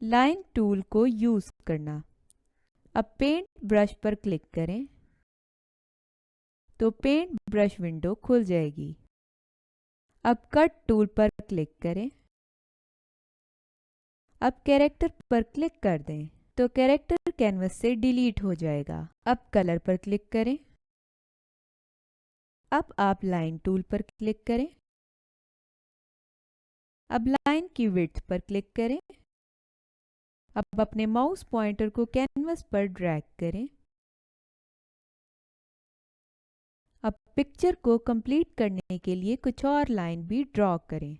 Line tool को use करना। अब पेंट ब्रश पर क्लिक करें तो पेंट ब्रश विंडो खुल जाएगी। अब कट टूल पर क्लिक करें। अब कैरेक्टर पर क्लिक कर दें तो कैरेक्टर कैनवस से डिलीट हो जाएगा। अब कलर पर क्लिक करें। अब आप लाइन टूल पर क्लिक करें। अब लाइन की विड्थ पर क्लिक करें। अब अपने माउस पॉइंटर को कैनवस पर ड्रैग करें। अब पिक्चर को कंप्लीट करने के लिए कुछ और लाइन भी ड्रॉ करें।